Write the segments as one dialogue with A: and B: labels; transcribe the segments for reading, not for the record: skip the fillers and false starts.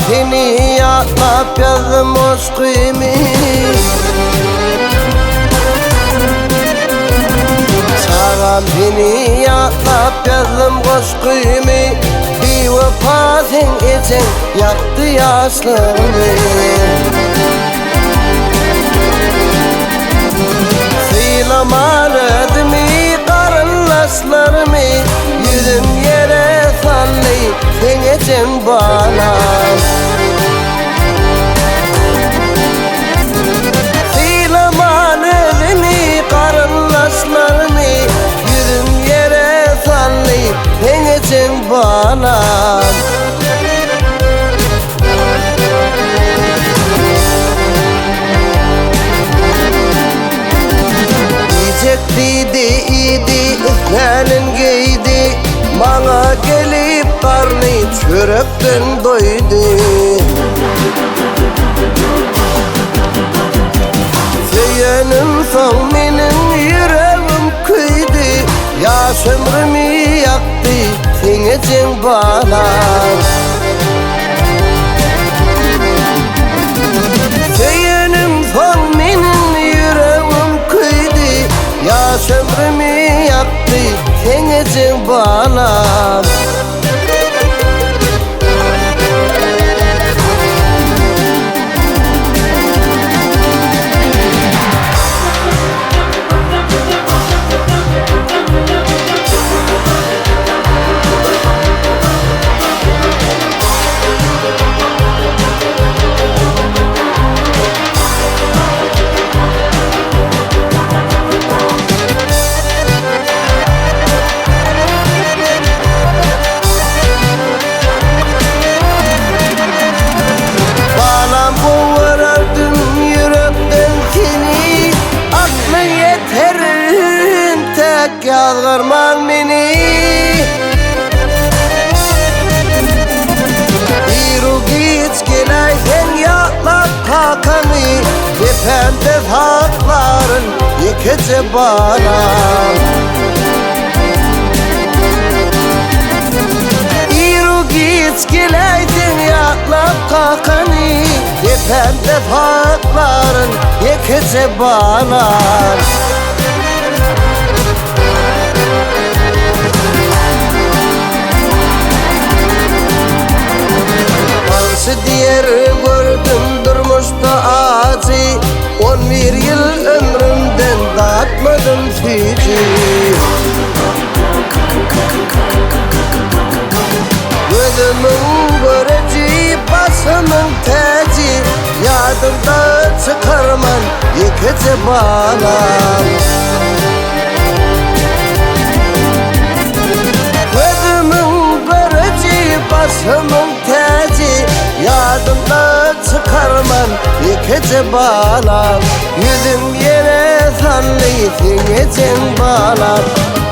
A: seni yatlap yazdım aşkımı. Sağam seni yatlap yazdım aşkımı. Bir vefa sen için yaktı yaşlarımı. Sıyılamadım karınlaşlarımı. Yüzüm yere sallayıp sen için bana. Sıyılamadım karınlaşlarımı. Yüzüm yere sallayıp sen için bana. Didi idi üstlenin giydi, bana gelip karnı çörekten doydu. Seyenin son benim yüreğim kıydı, yaş ömrümü yaktı sen için bana. Seyenin son benim yüreğim kıydı, yaş ömrümü yaktı sen için bana. Yalvarman beni Biru git geleysen yatlap kalkanı Tepende hakların yıkıcı bana. Biru git geleysen yatlap kalkanı Tepende hakların yıkıcı bana. Diğer gördüm durmuşta acı, 11 yıl ömrümden dağıtmadım hiç. Gözümün göreci başımın teci, yadırda çıkarman yıkıcı bana. Gözümün göreci başımın teci, yadımda çıkarman yıkıcı bana. Yüzüm yere sallayıp sen için bana.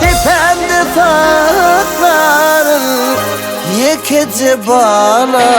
A: Tepende sakların yıkıcı bana.